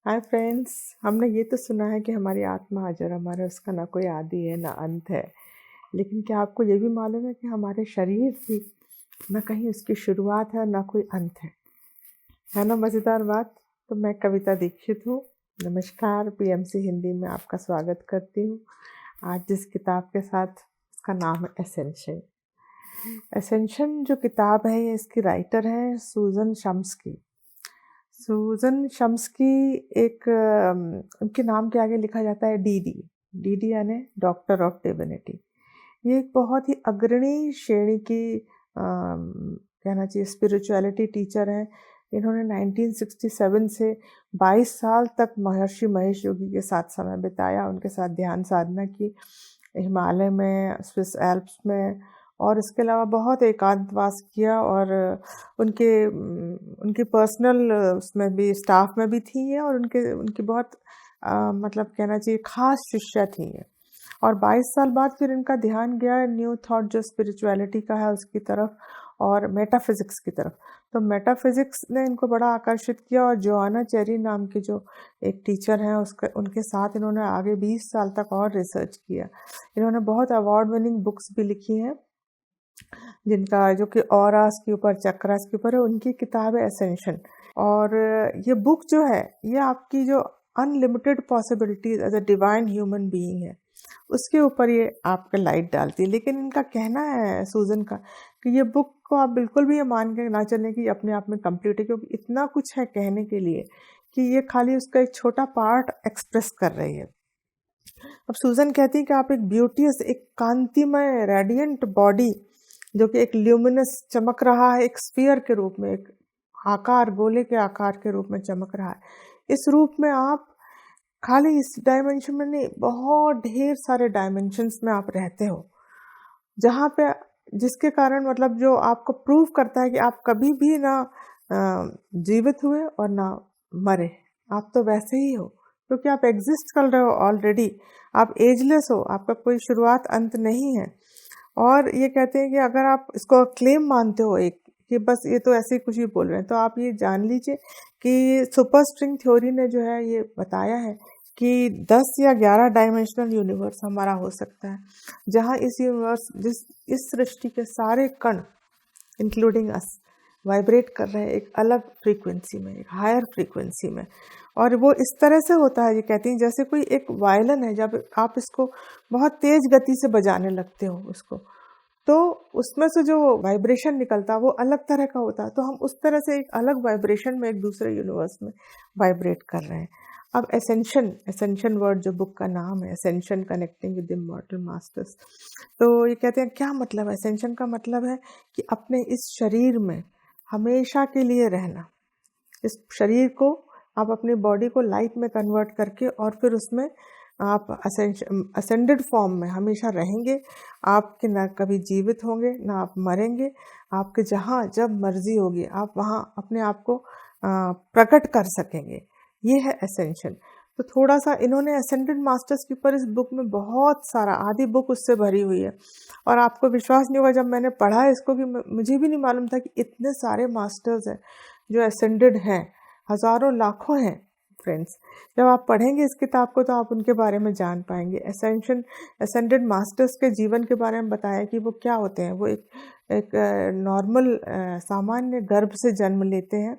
Hi friends. हमने ये तो सुना है कि हमारी आत्मा अजर, हमारा उसका ना कोई आदि है ना अंत है। लेकिन क्या आपको ये भी मालूम है कि हमारे शरीर की ना कहीं उसकी शुरुआत है ना कोई अंत है ना मज़ेदार बात। तो मैं कविता दीक्षित हूँ। नमस्कार, पीएमसी हिंदी में आपका स्वागत करती हूँ। आज जिस किताब के साथ, इसका नाम है एसेंशन। एसेंशन जो किताब है, ये इसकी राइटर है सूजन शम्सकी। सूजन शम्सकी एक उनके नाम के आगे लिखा जाता है डीडी। डीडी यानी डॉक्टर ऑफ डिविनिटी। ये एक बहुत ही अग्रणी श्रेणी की कहना चाहिए स्पिरिचुअलिटी टीचर हैं। इन्होंने 1967 से 22 साल तक महर्षि महेश योगी के साथ समय बिताया, उनके साथ ध्यान साधना की, हिमालय में, स्विस एल्प्स में, और इसके अलावा बहुत एकांतवास किया। और उनकी पर्सनल उसमें भी, स्टाफ में भी थी ये, और उनकी बहुत मतलब कहना चाहिए खास शिष्या थी ये। और 22 साल बाद फिर इनका ध्यान गया न्यू थॉट जो स्पिरिचुअलिटी का है उसकी तरफ, और मेटाफिज़िक्स की तरफ। तो मेटाफिज़िक्स ने इनको बड़ा आकर्षित किया, और जोआना चेरी नाम की जो एक टीचर हैं उनके साथ इन्होंने आगे 20 साल तक और रिसर्च किया। इन्होंने बहुत अवार्ड विनिंग बुक्स भी लिखी हैं, जिनका जो कि ऑरास के ऊपर, चक्रास के ऊपर है। उनकी किताब है एसेंशन। और ये बुक जो है, ये आपकी जो unlimited possibilities as a divine human being है, उसके ऊपर ये आपका लाइट डालती है। लेकिन इनका कहना है सूजन का कि ये बुक को आप बिल्कुल भी ये मान के ना चलें कि अपने आप में कंप्लीट है, क्योंकि इतना कुछ है कहने के लिए कि ये खाली उसका एक छोटा पार्ट एक्सप्रेस कर रही है। अब सूजन कहती है कि आप एक ब्यूटीज, एक कांतिमय रेडियंट बॉडी जो कि एक ल्यूमिनस चमक रहा है, एक स्फीयर के रूप में, एक आकार, गोले के आकार के रूप में चमक रहा है। इस रूप में आप खाली इस डायमेंशन में नहीं, बहुत ढेर सारे डायमेंशंस में आप रहते हो, जहाँ पे, जिसके कारण मतलब जो आपको प्रूव करता है कि आप कभी भी ना जीवित हुए और ना मरे। आप तो वैसे ही हो, क्योंकि आप एग्जिस्ट कर रहे हो ऑलरेडी। आप एजलेस हो, आपका कोई शुरुआत अंत नहीं है। और ये कहते हैं कि अगर आप इसको क्लेम मानते हो एक, कि बस ये तो ऐसे ही कुछ भी बोल रहे हैं, तो आप ये जान लीजिए कि सुपर स्ट्रिंग थ्योरी ने जो है ये बताया है कि 10 या 11 डायमेंशनल यूनिवर्स हमारा हो सकता है, जहाँ इस सृष्टि के सारे कण इंक्लूडिंग अस वाइब्रेट कर रहे हैं एक अलग फ्रीक्वेंसी में, एक हायर फ्रीक्वेंसी में। और वो इस तरह से होता है, ये कहती हैं, जैसे कोई एक वायलिन है, जब आप इसको बहुत तेज गति से बजाने लगते हो उसको, तो उसमें से जो वाइब्रेशन निकलता है वो अलग तरह का होता है। तो हम उस तरह से एक अलग वाइब्रेशन में एक दूसरे यूनिवर्स में वाइब्रेट कर रहे हैं। अब एसेंशन वर्ड जो बुक का नाम है, ascension connecting with immortal masters. तो ये कहते हैं क्या मतलब है एसेंशन का? मतलब है कि अपने इस शरीर में हमेशा के लिए रहना। इस शरीर को आप, अपनी बॉडी को लाइट में कन्वर्ट करके, और फिर उसमें आप असेंडेड फॉर्म में हमेशा रहेंगे। आपके ना कभी जीवित होंगे ना आप मरेंगे। आपके जहाँ जब मर्जी होगी आप वहाँ अपने आप को प्रकट कर सकेंगे। ये है एसेंशन। तो थोड़ा सा इन्होंने असेंडेड मास्टर्स के ऊपर इस बुक में बहुत सारा, आधी बुक उससे भरी हुई है। और आपको विश्वास नहीं होगा जब मैंने पढ़ा इसको, कि मुझे भी नहीं मालूम था कि इतने सारे मास्टर्स हैं जो असेंडेड हैं, हज़ारों लाखों हैं फ्रेंड्स। जब आप पढ़ेंगे इस किताब को तो आप उनके बारे में जान पाएंगे। असेंडेड मास्टर्स के जीवन के बारे में बताया कि वो क्या होते हैं। वो एक नॉर्मल सामान्य गर्भ से जन्म लेते हैं,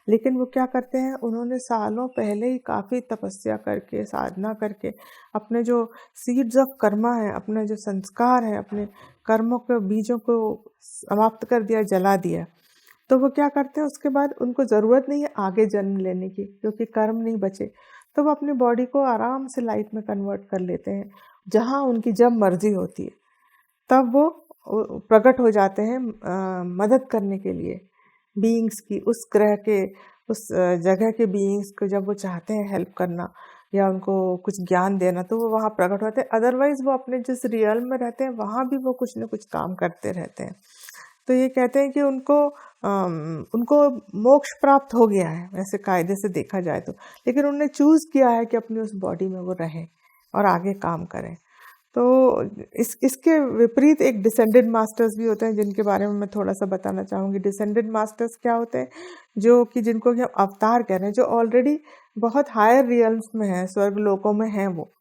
लेकिन वो क्या करते हैं, उन्होंने सालों पहले ही काफ़ी तपस्या करके, साधना करके, अपने जो सीड्स ऑफ कर्मा है, अपने जो संस्कार हैं, अपने कर्मों के बीजों को समाप्त कर दिया, जला दिया। तो वो क्या करते हैं, उसके बाद उनको ज़रूरत नहीं है आगे जन्म लेने की, क्योंकि कर्म नहीं बचे। तो वो अपनी बॉडी को आराम से लाइट में कन्वर्ट कर लेते हैं, जहाँ उनकी जब मर्जी होती है तब वो प्रकट हो जाते हैं मदद करने के लिए बीइंग्स की, उस ग्रह के, उस जगह के बीइंग्स को जब वो चाहते हैं हेल्प करना या उनको कुछ ज्ञान देना, तो वो वहाँ प्रकट होते हैं। अदरवाइज वो अपने जिस रियल में रहते हैं वहाँ भी वो कुछ न कुछ काम करते रहते हैं। तो ये कहते हैं कि उनको मोक्ष प्राप्त हो गया है वैसे कायदे से देखा जाए तो, लेकिन उन्होंने चूज़ किया है कि अपनी उस बॉडी में वो रहें और आगे काम करें। तो इसके विपरीत एक डिसेंडेड मास्टर्स भी होते हैं, जिनके बारे में मैं थोड़ा-सा बताना चाहूँगी। डिसेंडेड मास्टर्स क्या होते हैं? जो कि जिनको कि हम अवतार कह रहे हैं, जो ऑलरेडी बहुत हायर रियल्म्स में हैं, स्वर्ग लोकों में हैं वो।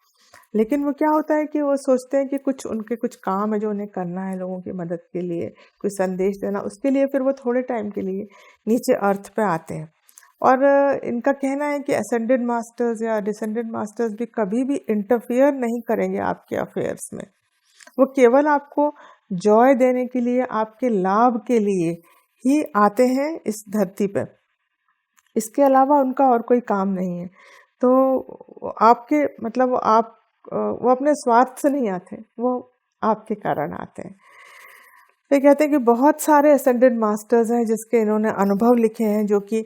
लेकिन वो क्या होता है कि वो सोचते हैं कि कुछ काम है जो उन्हें करना है लोगों की मदद के लिए, कोई संदेश देना, उसके लिए फिर वो थोड़े टाइम के लिए नीचे अर्थ पे आते हैं। और इनका कहना है कि असेंडेड मास्टर्स या डिसेंडेड मास्टर्स भी कभी भी इंटरफियर नहीं करेंगे आपके अफेयर्स में। वो केवल आपको जॉय देने के लिए, आपके लाभ के लिए ही आते हैं इस धरती पे। इसके अलावा उनका और कोई काम नहीं है। तो आपके मतलब वो अपने स्वार्थ से नहीं आते, वो आपके कारण आते हैं। ये कहते हैं कि बहुत सारे असेंडेड मास्टर्स हैं जिसके इन्होंने अनुभव लिखे हैं, जो कि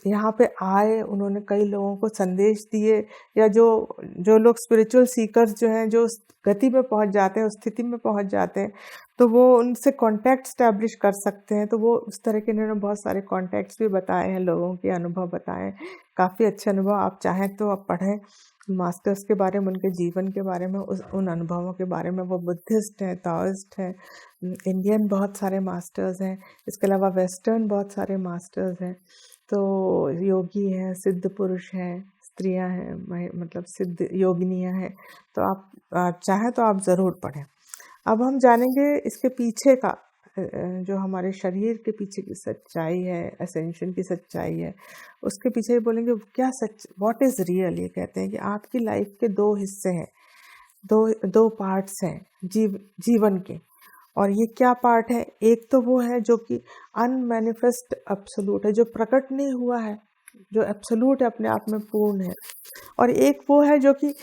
यहाँ पे आए, उन्होंने कई लोगों को संदेश दिए, या जो लोग स्पिरिचुअल सीकर्स जो हैं, जो उस गति में पहुँच जाते हैं, उस स्थिति में पहुँच जाते हैं, तो वो उनसे कांटेक्ट स्टैब्लिश कर सकते हैं। तो वो उस तरह के इन्होंने बहुत सारे कॉन्टैक्ट्स भी बताए हैं, लोगों के अनुभव बताए हैं, काफ़ी अच्छे अनुभव। आप चाहें तो आप पढ़ें मास्टर्स के बारे में, उनके जीवन के बारे में, उन अनुभवों के बारे में। वो बुद्धिस्ट हैं, ताओइस्ट हैं, इंडियन बहुत सारे मास्टर्स हैं, इसके अलावा वेस्टर्न बहुत सारे मास्टर्स हैं। तो योगी हैं, सिद्ध पुरुष हैं, स्त्रियां हैं, मतलब सिद्ध योगिनियां हैं। तो आप चाहें तो आप ज़रूर पढ़ें। अब हम जानेंगे इसके पीछे का, जो हमारे शरीर के पीछे की सच्चाई है, असेंशन की सच्चाई है, उसके पीछे बोलेंगे क्या सच, व्हाट इज़ रियल। ये कहते हैं कि आपकी लाइफ के दो हिस्से हैं, दो पार्ट्स हैं जीवन के। और ये क्या पार्ट है? एक तो वो है जो कि अनमैनिफेस्ट एब्सोल्यूट है, जो प्रकट नहीं हुआ है, जो एब्सोल्यूट है, अपने आप में पूर्ण है। और एक वो है जो कि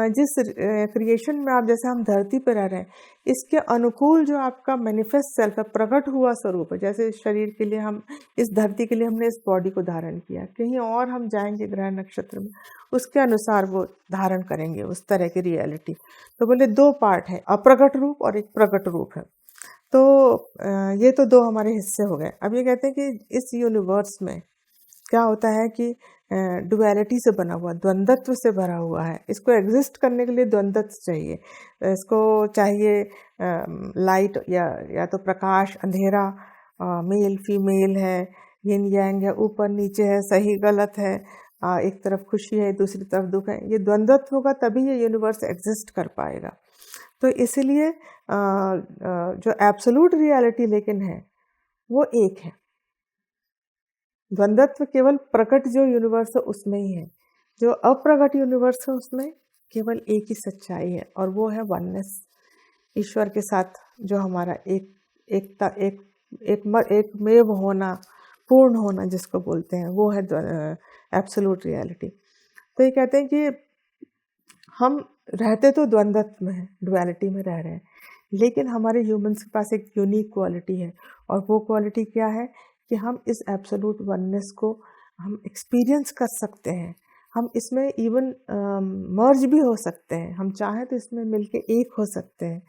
जिस क्रिएशन में आप, जैसे हम धरती पर रह रहे हैं, इसके अनुकूल जो आपका मैनिफेस्ट सेल्फ है, प्रकट हुआ स्वरूप है। जैसे इस शरीर के लिए हम, इस धरती के लिए हमने इस बॉडी को धारण किया, कहीं और हम जाएंगे ग्रह नक्षत्र में, उसके अनुसार वो धारण करेंगे उस तरह की रियलिटी। तो बोले दो पार्ट है, अप्रकट रूप और एक प्रकट रूप है। तो ये तो दो हमारे हिस्से हो गए। अब ये कहते हैं कि इस यूनिवर्स में क्या होता है कि डुअलिटी से बना हुआ, द्वंद्वत्व से भरा हुआ है। इसको एग्जिस्ट करने के लिए द्वंद्वत्व चाहिए। इसको चाहिए लाइट या तो प्रकाश, अंधेरा, मेल फीमेल है, यिन यांग है, ऊपर नीचे है, सही गलत है, एक तरफ खुशी है, दूसरी तरफ दुख है। ये द्वंद्वत्व होगा तभी ये यूनिवर्स एग्जिस्ट कर पाएगा। तो इसलिए जो एब्सोल्यूट रियलिटी लेकिन है वो एक है। द्वंद्वत्व केवल प्रकट जो यूनिवर्स है उसमें ही है, जो अप्रकट यूनिवर्स है उसमें केवल एक ही सच्चाई है, और वो है वननेस, ईश्वर के साथ जो हमारा एकता, एक मेव होना, पूर्ण होना जिसको बोलते हैं, वो है एब्सोल्यूट रियलिटी। तो ये कहते हैं कि हम रहते तो द्वंद्वत्व में हैं, डुअलिटी में रह रहे हैं, लेकिन हमारे ह्यूमंस के पास एक यूनिक क्वालिटी है, और वो क्वालिटी क्या है कि हम इस एब्सोल्यूट वननेस को हम एक्सपीरियंस कर सकते हैं। हम इसमें इवन मर्ज भी हो सकते हैं, हम चाहें तो इसमें मिलके एक हो सकते हैं।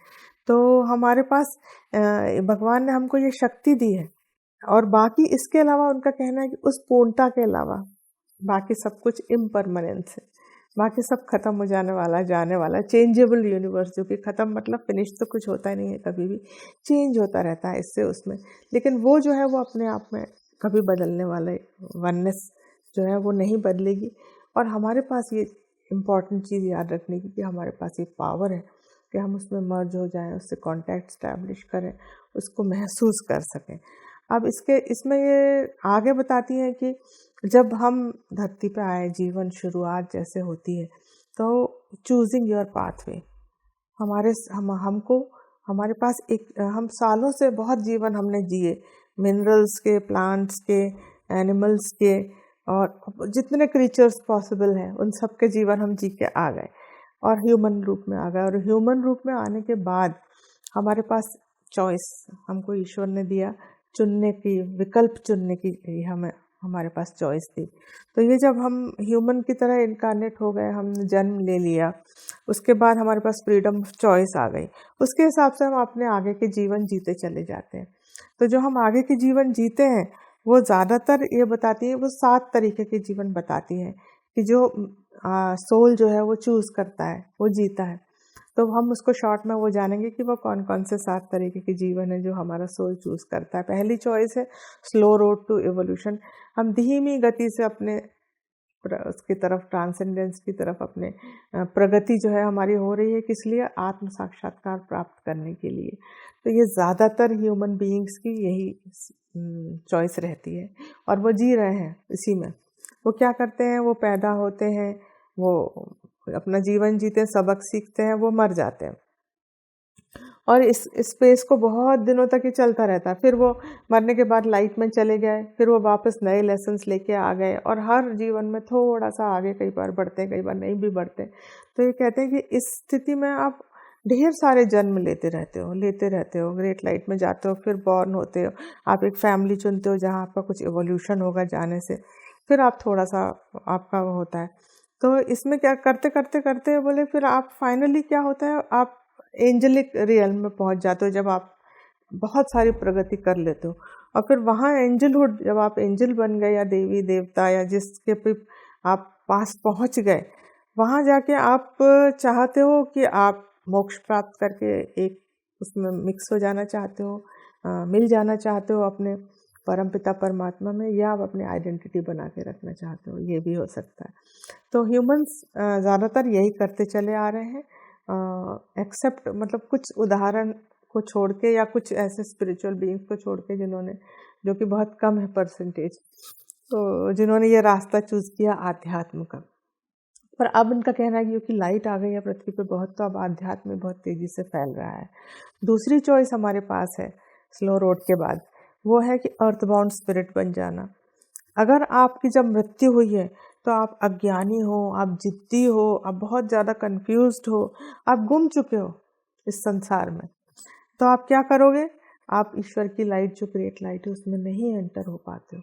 तो हमारे पास भगवान ने हमको ये शक्ति दी है, और बाकी इसके अलावा उनका कहना है कि उस पूर्णता के अलावा बाकी सब कुछ इम्परमानेंस है, बाकी सब खत्म हो जाने वाला, जाने वाला, चेंजेबल यूनिवर्स, जो कि खत्म मतलब फिनिश तो कुछ होता ही नहीं है, कभी भी चेंज होता रहता है इससे उसमें। लेकिन वो जो है वो अपने आप में कभी बदलने वाला वननेस जो है वो नहीं बदलेगी। और हमारे पास ये इम्पॉर्टेंट चीज़ याद रखने की कि हमारे पास ये पावर है कि हम उसमें मर्ज हो जाएं, उससे कांटेक्ट स्टैब्लिश करें, उसको महसूस कर सकें। अब इसमें ये आगे बताती हैं कि जब हम धरती पे आए, जीवन शुरुआत जैसे होती है, तो चूजिंग योर पाथवे, हमको हमारे पास हम सालों से बहुत जीवन हमने जिए, मिनरल्स के, प्लांट्स के, एनिमल्स के, और जितने क्रीचर्स पॉसिबल हैं उन सब के जीवन हम जी के आ गए, और ह्यूमन रूप में आ गए। और ह्यूमन रूप में आने के बाद हमारे पास चॉइस हमको ईश्वर ने दिया, चुनने की, विकल्प चुनने की हमारे पास चॉइस थी। तो ये जब हम ह्यूमन की तरह इनकारनेट हो गए, हमने जन्म ले लिया, उसके बाद हमारे पास फ्रीडम ऑफ चॉइस आ गई, उसके हिसाब से हम अपने आगे के जीवन जीते चले जाते हैं। तो जो हम आगे के जीवन जीते हैं वो ज़्यादातर ये बताती है, वो 7 तरीके के जीवन बताती है कि जो सोल जो है वो चूज़ करता है, वो जीता है। तो हम उसको शॉर्ट में वो जानेंगे कि वो कौन कौन से 7 तरीके के जीवन है जो हमारा सोल चूज करता है। पहली चॉइस है स्लो रोड टू इवोल्यूशन। हम धीमी गति से अपने उसकी तरफ, ट्रांसेंडेंस की तरफ, अपने प्रगति जो है हमारी हो रही है, किस लिए? आत्म साक्षात्कार प्राप्त करने के लिए। तो ये ज़्यादातर ह्यूमन बीइंग्स की यही चॉइस रहती है और वो जी रहे हैं इसी में। वो क्या करते हैं? वो पैदा होते हैं, वो अपना जीवन जीते हैं, सबक सीखते हैं, वो मर जाते हैं और इस स्पेस को बहुत दिनों तक ही चलता रहता है। फिर वो मरने के बाद लाइट में चले गए, फिर वो वापस नए लेसन्स लेके आ गए और हर जीवन में थोड़ा सा आगे कई बार बढ़ते हैं, कई बार नहीं भी बढ़ते। तो ये कहते हैं कि इस स्थिति में आप ढेर सारे जन्म लेते रहते हो, ग्रेट लाइट में जाते हो, फिर बॉर्न होते हो, आप एक फैमिली चुनते हो जहाँ आपका कुछ एवोल्यूशन होगा जाने से, फिर आप थोड़ा सा आपका वो होता है। तो इसमें क्या करते करते करते बोले फिर आप फाइनली क्या होता है, आप एंजेलिक रियल्म में पहुंच जाते हो जब आप बहुत सारी प्रगति कर लेते हो। और फिर वहाँ एंजलहुड, जब आप एंजल बन गए या देवी देवता या जिसके भी आप पास पहुंच गए, वहाँ जाके आप चाहते हो कि आप मोक्ष प्राप्त करके एक उसमें मिक्स हो जाना चाहते हो, मिल जाना चाहते हो अपने परमपिता परमात्मा में, या आप अपनी आइडेंटिटी बना के रखना चाहते हो, ये भी हो सकता है। तो ह्यूमंस ज़्यादातर यही करते चले आ रहे हैं, एक्सेप्ट मतलब कुछ उदाहरण को छोड़ के या कुछ ऐसे स्पिरिचुअल बीइंग्स को छोड़ के जिन्होंने, जो कि बहुत कम है परसेंटेज, तो जिन्होंने ये रास्ता चूज किया आध्यात्म का। पर अब इनका कहना है कि क्योंकि लाइट आ गई है पृथ्वी पे बहुत, तो अब आध्यात्म में बहुत तेजी से फैल रहा है। दूसरी चॉइस हमारे पास है स्लो रोड के बाद, वो है कि अर्थबाउंड स्पिरिट बन जाना। अगर आपकी जब मृत्यु हुई है तो आप अज्ञानी हो, आप जिद्दी हो, आप बहुत ज़्यादा कंफ्यूज्ड हो, आप गुम चुके हो इस संसार में, तो आप क्या करोगे? आप ईश्वर की लाइट, जो ग्रेट लाइट है, उसमें नहीं एंटर हो पाते हो।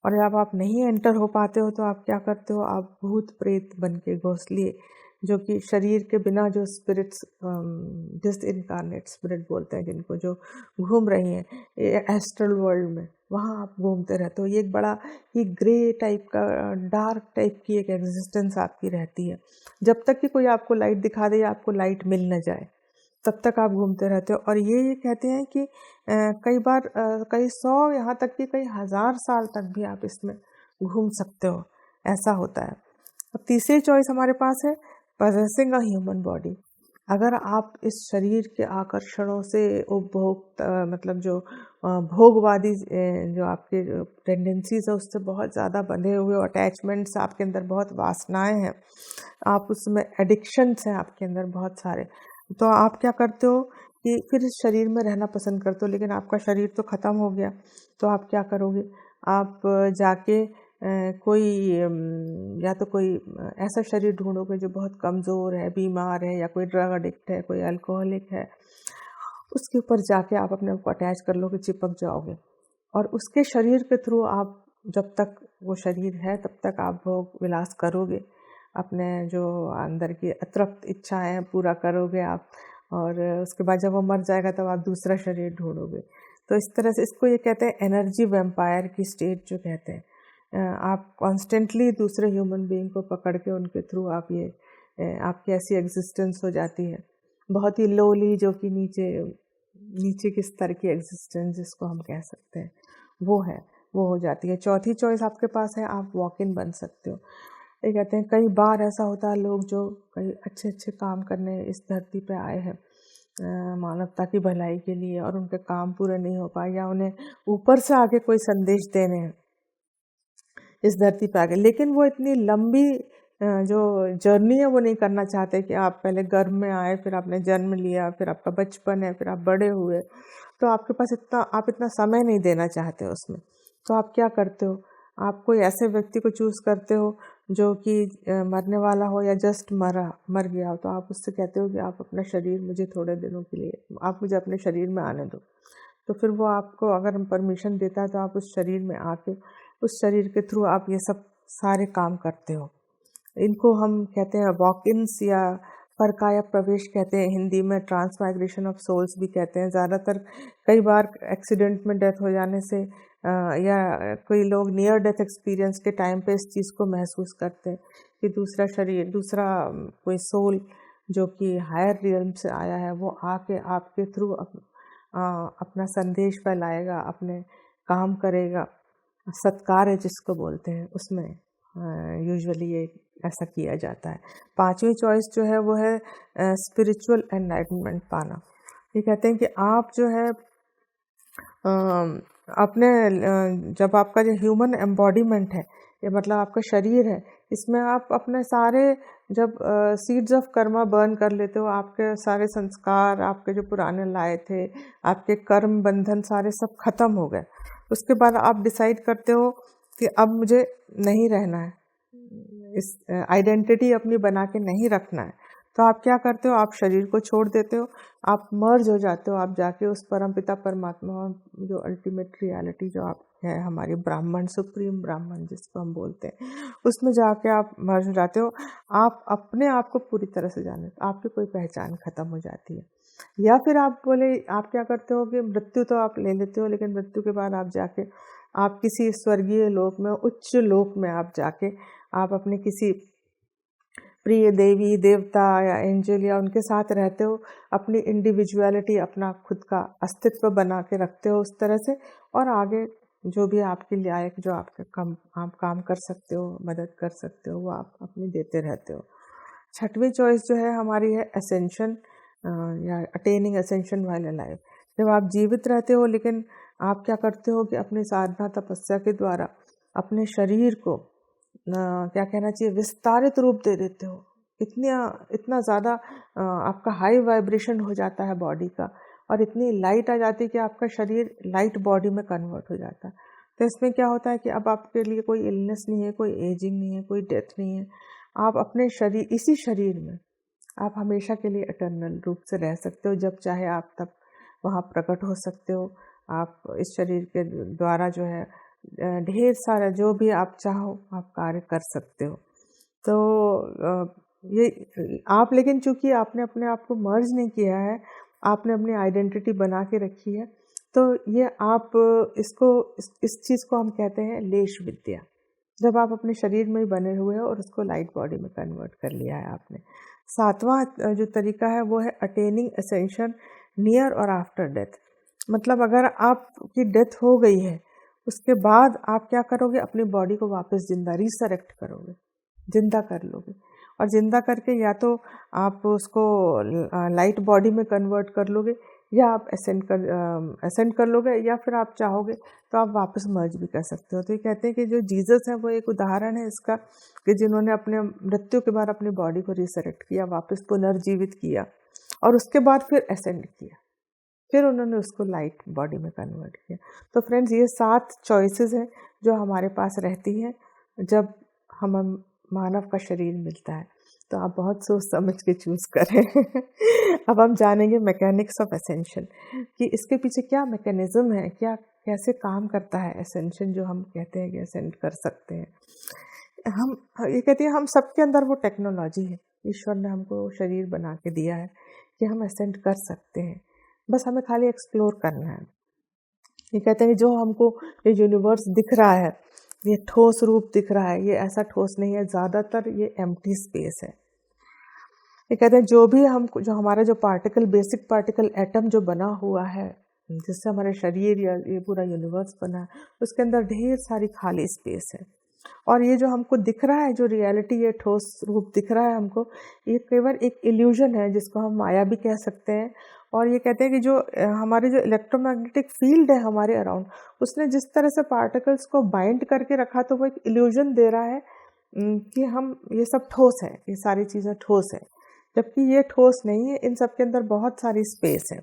और जब आप नहीं एंटर हो पाते हो तो आप क्या करते हो? आप भूत प्रेत बन के, घोंसले, जो कि शरीर के बिना जो स्पिरिट्स, डिसइनकारनेट स्पिरिट बोलते हैं जिनको, जो घूम रही हैं एस्ट्रल वर्ल्ड में, वहाँ आप घूमते रहते हो। ये एक बड़ा ही ग्रे टाइप का, डार्क टाइप की एक एग्जिस्टेंस आपकी रहती है। जब तक कि कोई आपको लाइट दिखा दे या आपको लाइट मिल न जाए, तब तक आप घूमते रहते हो। और ये कहते हैं कि कई बार कई 100, यहाँ तक कि कई 1000 साल तक भी आप इसमें घूम सकते हो, ऐसा होता है। अब तीसरी चॉइस हमारे पास है पजेसिंग अ ह्यूमन बॉडी। अगर आप इस शरीर के आकर्षणों से उपभोग, मतलब जो भोगवादी, जो आपके टेंडेंसीज है उससे बहुत ज़्यादा बंधे हुए, अटैचमेंट्स आपके अंदर, बहुत वासनाएं हैं, आप उसमें एडिक्शंस हैं आपके अंदर बहुत सारे, तो आप क्या करते हो कि फिर इस शरीर में रहना पसंद करते हो। लेकिन आपका शरीर तो ख़त्म हो गया, तो आप क्या करोगे? आप जाके कोई या तो कोई ऐसा शरीर ढूंढोगे जो बहुत कमज़ोर है, बीमार है, या कोई ड्रग एडिक्ट है, कोई अल्कोहलिक है, उसके ऊपर जाके आप अपने आप को अटैच कर लोगे, चिपक जाओगे। और उसके शरीर के थ्रू आप, जब तक वो शरीर है तब तक आप भोग विलास करोगे, अपने जो अंदर की अतृप्त इच्छाएं हैं पूरा करोगे आप। और उसके बाद जब वो मर जाएगा तब आप दूसरा शरीर ढूंढोगे। तो इस तरह से इसको ये कहते हैं एनर्जी वैम्पायर की स्टेट जो कहते हैं। आप कॉन्स्टेंटली दूसरे ह्यूमन बीइंग को पकड़ के उनके थ्रू आप ये, आपकी ऐसी एग्जिस्टेंस हो जाती है बहुत ही लोली, जो कि नीचे नीचे के स्तर की एग्जिस्टेंस जिसको हम कह सकते हैं, वो हो जाती है। चौथी चॉइस आपके पास है, आप वॉक इन बन सकते हो। ये कहते हैं कई बार ऐसा होता है, लोग जो कई अच्छे अच्छे काम करने इस धरती पे आए हैं मानवता की भलाई के लिए, और उनके काम पूरे नहीं हो पाए, या उन्हें ऊपर से आके कोई संदेश देने हैं इस धरती पे आके, लेकिन वो इतनी लंबी जो जर्नी है वो नहीं करना चाहते कि आप पहले गर्भ में आए, फिर आपने जन्म लिया, फिर आपका बचपन है, फिर आप बड़े हुए, तो आपके पास आप इतना समय नहीं देना चाहते उसमें। तो आप क्या करते हो? आप कोई ऐसे व्यक्ति को चूज करते हो जो कि मरने वाला हो या जस्ट मर गया हो, तो आप उससे कहते हो कि आप अपना शरीर मुझे थोड़े दिनों के लिए, आप मुझे अपने शरीर में आने दो। तो फिर वो आपको अगर परमिशन देता है तो आप उस शरीर में आके, उस शरीर के थ्रू आप ये सब सारे काम करते हो। इनको हम कहते हैं वॉक इन्स या परकाया प्रवेश कहते हैं, हिंदी में ट्रांसमाइग्रेशन ऑफ सोल्स भी कहते हैं। ज़्यादातर कई बार एक्सीडेंट में डेथ हो जाने से या कोई लोग नियर डेथ एक्सपीरियंस के टाइम पे इस चीज़ को महसूस करते हैं कि दूसरा शरीर, दूसरा कोई सोल जो कि हायर रियल्म से आया है, वो आके आपके थ्रू अपना संदेश फैलाएगा, अपने काम करेगा। सत्कार है जिसको बोलते हैं, उसमें यूजुअली ये ऐसा किया जाता है। पांचवी चॉइस जो है वो है स्पिरिचुअल एनलाइटनमेंट पाना। ये कहते हैं कि आप जो है अपने जब आपका जो ह्यूमन एम्बॉडीमेंट है, ये मतलब आपका शरीर है, इसमें आप अपने सारे जब सीड्स ऑफ कर्मा बर्न कर लेते हो, आपके सारे संस्कार, आपके जो पुराने लाए थे, आपके कर्म बंधन सारे सब खत्म हो गए। उसके बाद आप डिसाइड करते हो कि अब मुझे नहीं रहना है, इस आइडेंटिटी अपनी बना के नहीं रखना है। तो आप क्या करते हो, आप शरीर को छोड़ देते हो, आप मर्ज हो जाते हो, आप जाके उस परमपिता परमात्मा, जो अल्टीमेट रियलिटी जो आप है, हमारी ब्राह्मण, सुप्रीम ब्राह्मण जिसको हम बोलते हैं, उसमें जाके आप मर्ज हो जाते हो। आप अपने आप को पूरी तरह से जाने, आपकी कोई पहचान खत्म हो जाती है। या फिर आप बोले, आप क्या करते हो कि मृत्यु तो आप ले लेते हो, लेकिन मृत्यु के बाद आप जाके आप किसी स्वर्गीय लोक में, उच्च लोक में आप जाके आप अपने किसी प्रिय देवी देवता या एंजल या उनके साथ रहते हो, अपनी इंडिविजुअलिटी, अपना खुद का अस्तित्व बना के रखते हो उस तरह से, और आगे जो भी आपके लायक जो आपके आप काम कर सकते हो, मदद कर सकते हो, वो आप अपनी देते रहते हो। छठवीं चॉइस जो है हमारी है असेंशन या अटेनिंग असेंशन वाइल अलाइव। जब आप जीवित रहते हो, लेकिन आप क्या करते हो कि अपनी साधना तपस्या के द्वारा अपने शरीर को क्या कहना चाहिए, विस्तारित रूप दे देते हो। इतना ज़्यादा आपका हाई वाइब्रेशन हो जाता है बॉडी का, और इतनी लाइट आ जाती है कि आपका शरीर लाइट बॉडी में कन्वर्ट हो जाता है। तो इसमें क्या होता है कि अब आपके लिए कोई इलनेस नहीं है, कोई एजिंग नहीं है, कोई डेथ नहीं है। आप अपने शरीर, इसी शरीर में आप हमेशा के लिए इटर्नल रूप से रह सकते हो। जब चाहे आप तब वहाँ प्रकट हो सकते हो। आप इस शरीर के द्वारा जो है ढेर सारा जो भी आप चाहो आप कार्य कर सकते हो। तो ये आप, लेकिन चूंकि आपने अपने आप को मर्ज नहीं किया है, आपने अपनी आइडेंटिटी बना के रखी है, तो ये आप इसको इस चीज़ को हम कहते हैं लेश विद्या। जब आप अपने शरीर में ही बने हुए हो और उसको लाइट बॉडी में कन्वर्ट कर लिया है आपने। सातवां जो तरीका है वो है अटेनिंग असेंशन नियर और आफ्टर डेथ। मतलब अगर आपकी डेथ हो गई है, उसके बाद आप क्या करोगे, अपनी बॉडी को वापस जिंदा रिसरेक्ट करोगे, जिंदा कर लोगे। और जिंदा करके या तो आप उसको लाइट बॉडी में कन्वर्ट कर लोगे, या आप असेंड कर लोगे, या फिर आप चाहोगे तो आप वापस मर्ज भी कर सकते हो। तो ये कहते हैं कि जो जीसस है वो एक उदाहरण है इसका, कि जिन्होंने अपने मृत्यु के बाद अपनी बॉडी को रिसरेक्ट किया, वापस पुनर्जीवित किया, और उसके बाद फिर असेंड किया, फिर उन्होंने उसको लाइट बॉडी में कन्वर्ट किया। तो फ्रेंड्स, ये 7 चॉइसेस हैं जो हमारे पास रहती हैं जब हम मानव का शरीर मिलता है। तो आप बहुत सोच समझ के चूज़ करें। अब हम जानेंगे मैकेनिक्स ऑफ असेंशन, कि इसके पीछे क्या मैकेनिज्म है, क्या कैसे काम करता है असेंशन, जो हम कहते हैं कि असेंड कर सकते हैं हम। ये कहते हैं हम सबके अंदर वो टेक्नोलॉजी है, ईश्वर ने हमको शरीर बना के दिया है कि हम असेंड कर सकते हैं, बस हमें खाली एक्सप्लोर करना है। ये कहते हैं कि जो हमको ये यूनिवर्स दिख रहा है, ये ठोस रूप दिख रहा है, ये ऐसा ठोस नहीं है, ज़्यादातर ये एम्प्टी स्पेस है। ये कहते हैं जो हमारा जो पार्टिकल, बेसिक पार्टिकल एटम जो बना हुआ है, जिससे हमारे शरीर या ये पूरा यूनिवर्स बना है, उसके अंदर ढेर सारी खाली स्पेस है। और ये जो हमको दिख रहा है, जो रियलिटी, ये ठोस रूप दिख रहा है हमको, ये केवल एक इल्यूजन है, जिसको हम माया भी कह सकते हैं। और ये कहते हैं कि जो हमारे जो इलेक्ट्रोमैग्नेटिक फील्ड है हमारे अराउंड, उसने जिस तरह से पार्टिकल्स को बाइंड करके रखा, तो वो एक इल्यूजन दे रहा है कि हम, ये सब ठोस है, ये सारी चीज़ें ठोस है, जबकि ये ठोस नहीं है, इन सब के अंदर बहुत सारी स्पेस है।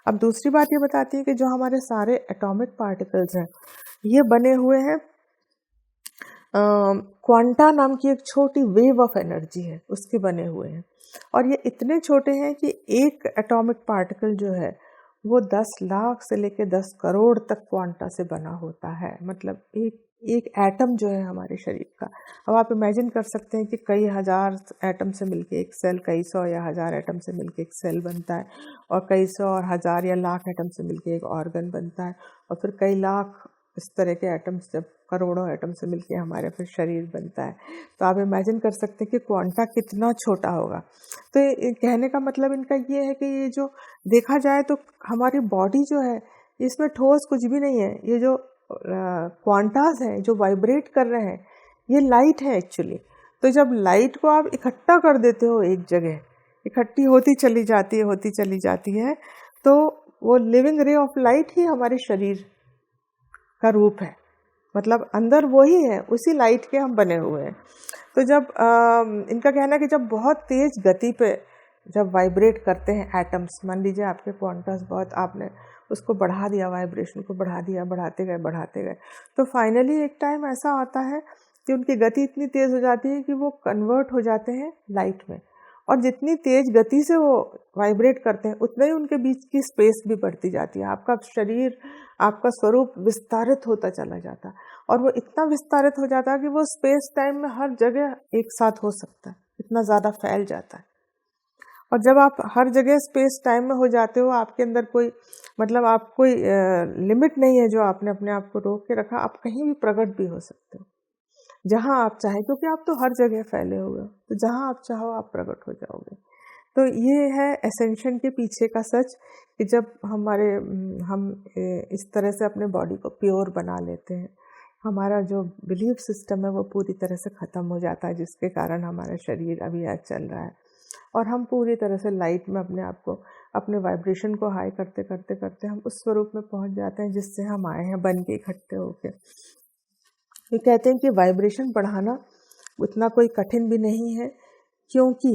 अब दूसरी बात ये बताती है कि जो हमारे सारे एटॉमिक पार्टिकल्स हैं, ये बने हुए हैं क्वांटा नाम की एक छोटी वेव ऑफ एनर्जी है, उसके बने हुए हैं। और ये इतने छोटे हैं कि एक एटॉमिक पार्टिकल जो है वो 10 लाख से लेके 10 करोड़ तक क्वांटा से बना होता है। मतलब एक एटम जो है हमारे शरीर का, अब आप इमेजिन कर सकते हैं कि कई हजार एटम से मिलके एक सेल, कई सौ या हजार एटम से मिलके एक सेल बनता है, और कई सौ और हजार या लाख एटम से मिलके एक ऑर्गन बनता है, और फिर कई लाख इस तरह के एटम्स, जब करोड़ों एटम से मिलके हमारे फिर शरीर बनता है, तो आप इमेजिन कर सकते हैं कि क्वांटा कितना छोटा होगा। तो ये कहने का मतलब इनका ये है कि ये जो देखा जाए तो हमारी बॉडी जो है, इसमें ठोस कुछ भी नहीं है। ये जो क्वांटास हैं जो वाइब्रेट कर रहे हैं, ये लाइट है एक्चुअली। तो जब लाइट को आप इकट्ठा कर देते हो एक जगह, इकट्ठी होती चली जाती है, तो वो लिविंग रे ऑफ लाइट ही हमारे शरीर का रूप है। मतलब अंदर वही है, उसी लाइट के हम बने हुए हैं। तो जब इनका कहना है कि जब बहुत तेज गति पे जब वाइब्रेट करते हैं एटम्स, मान लीजिए आपके क्वांटस बहुत, आपने उसको बढ़ा दिया, वाइब्रेशन को बढ़ा दिया, बढ़ाते गए, तो फाइनली एक टाइम ऐसा आता है कि उनकी गति इतनी तेज हो जाती है कि वो कन्वर्ट हो जाते हैं लाइट में। और जितनी तेज गति से वो वाइब्रेट करते हैं, उतना ही उनके बीच की स्पेस भी बढ़ती जाती है। आपका शरीर, आपका स्वरूप विस्तारित होता चला जाता है, और वो इतना विस्तारित हो जाता है कि वो स्पेस टाइम में हर जगह एक साथ हो सकता है, इतना ज़्यादा फैल जाता है। और जब आप हर जगह स्पेस टाइम में हो जाते हो, आपके अंदर कोई, मतलब आप कोई लिमिट नहीं है जो आपने अपने आप को रोक के रखा, आप कहीं भी प्रकट भी हो सकते हो जहां आप चाहे, क्योंकि आप तो हर जगह फैले हुए हो, तो जहां आप चाहो आप प्रकट हो जाओगे। तो ये है एसेंशन के पीछे का सच, कि जब हम इस तरह से अपने बॉडी को प्योर बना लेते हैं, हमारा जो बिलीफ सिस्टम है वो पूरी तरह से ख़त्म हो जाता है, जिसके कारण हमारा शरीर अभी आज चल रहा है, और हम पूरी तरह से लाइट में अपने आप को, अपने वाइब्रेशन को हाई करते करते करते हम उस स्वरूप में पहुंच जाते हैं जिससे हम आए हैं, बन के इकट्ठे होके। ये कहते हैं कि वाइब्रेशन बढ़ाना उतना कोई कठिन भी नहीं है, क्योंकि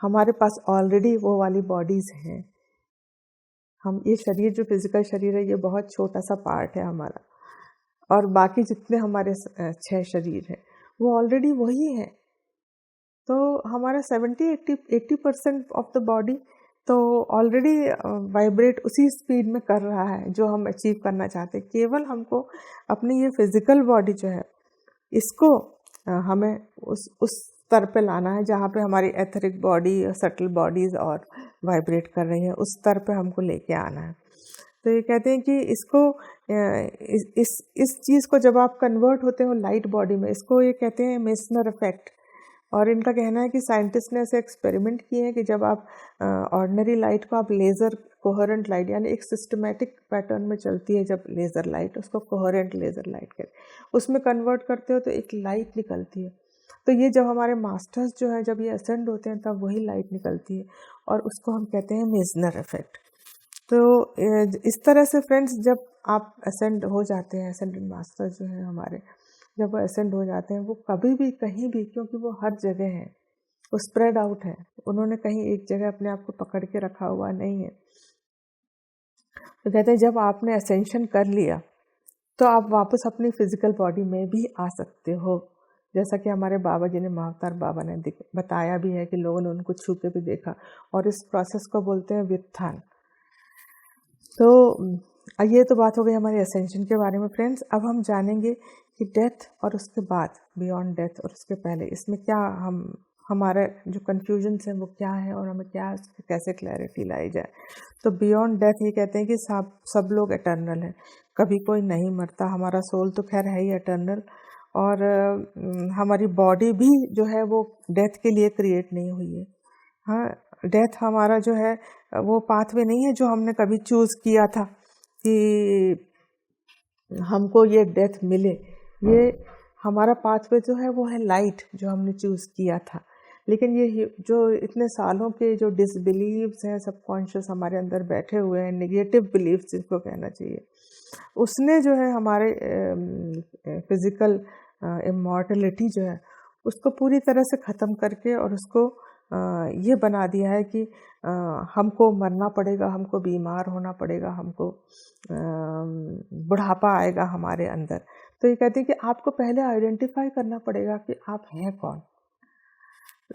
हमारे पास ऑलरेडी वो वाली बॉडीज़ हैं। हम, ये शरीर जो फिजिकल शरीर है, ये बहुत छोटा सा पार्ट है हमारा, और बाकी जितने हमारे 6 शरीर हैं वो ऑलरेडी वही हैं। तो हमारा 70-80% ऑफ द बॉडी तो ऑलरेडी वाइब्रेट उसी स्पीड में कर रहा है जो हम अचीव करना चाहते हैं। केवल हमको अपनी ये फिजिकल बॉडी जो है, इसको हमें उस स्तर पे लाना है जहाँ पे हमारी एथरिक बॉडी, सटल बॉडीज़ और वाइब्रेट कर रही है, उस स्तर पे हमको लेके आना है। तो ये कहते हैं कि इसको, इस चीज़ को जब आप कन्वर्ट होते हो लाइट बॉडी में, इसको ये कहते हैं मेसनर इफेक्ट। और इनका कहना है कि साइंटिस्ट ने ऐसे एक्सपेरिमेंट किए हैं कि जब आप ऑर्डिनरी लाइट को आप लेज़र कोहेरेंट लाइट, यानी एक सिस्टमेटिक पैटर्न में चलती है जब लेज़र लाइट, उसको कोहेरेंट लेज़र लाइट कहते हैं, उसमें कन्वर्ट करते हो तो एक लाइट निकलती है। तो ये जब हमारे मास्टर्स जो है, जब ये असेंड होते हैं, तब वही लाइट निकलती है, और उसको हम कहते हैं मेसनर इफेक्ट। तो इस तरह से फ्रेंड्स, जब आप असेंड हो जाते हैं, असेंडेड मास्टर जो है हमारे, जब वो असेंड हो जाते हैं, वो कभी भी कहीं भी, क्योंकि वो हर जगह है, वो स्प्रेड आउट है, उन्होंने कहीं एक जगह अपने आप को पकड़ के रखा हुआ नहीं है। तो कहते हैं जब आपने असेंशन कर लिया तो आप वापस अपनी फिजिकल बॉडी में भी आ सकते हो, जैसा कि हमारे बाबा जी ने, महाअवतार बाबा ने बताया भी है कि लोगों ने उनको छू के भी देखा, और इस प्रोसेस को बोलते हैं व्युत्थान। तो ये तो बात हो गई हमारे असेंशन के बारे में फ्रेंड्स। अब हम जानेंगे कि डेथ और उसके बाद, बियॉन्ड डेथ और उसके पहले, इसमें क्या हमारे जो कन्फ्यूजन्स हैं वो क्या है, और हमें क्या कैसे क्लैरिटी लाई जाए। तो बियॉन्ड डेथ ये कहते हैं कि सब लोग एटर्नल हैं, कभी कोई नहीं मरता। हमारा सोल तो खैर है ही एटर्नल, और हमारी बॉडी भी जो है वो डेथ के लिए क्रिएट नहीं हुई है। हाँ, डेथ हमारा जो है वो पाथवे नहीं है जो हमने कभी चूज़ किया था कि हमको ये डेथ मिले। ये हमारा पाथवे जो है वो है लाइट, जो हमने चूज़ किया था। लेकिन ये जो इतने सालों के जो डिसबिलीव्स हैं, सबकॉन्शियस हमारे अंदर बैठे हुए हैं, नेगेटिव बिलीव्स जिनको कहना चाहिए, उसने जो है हमारे फिज़िकल इमॉर्टलिटी जो है उसको पूरी तरह से ख़त्म करके, और उसको ये बना दिया है कि हमको मरना पड़ेगा, हमको बीमार होना पड़ेगा, हमको बुढ़ापा आएगा हमारे अंदर। तो ये कहते हैं कि आपको पहले आइडेंटिफाई करना पड़ेगा कि आप हैं कौन।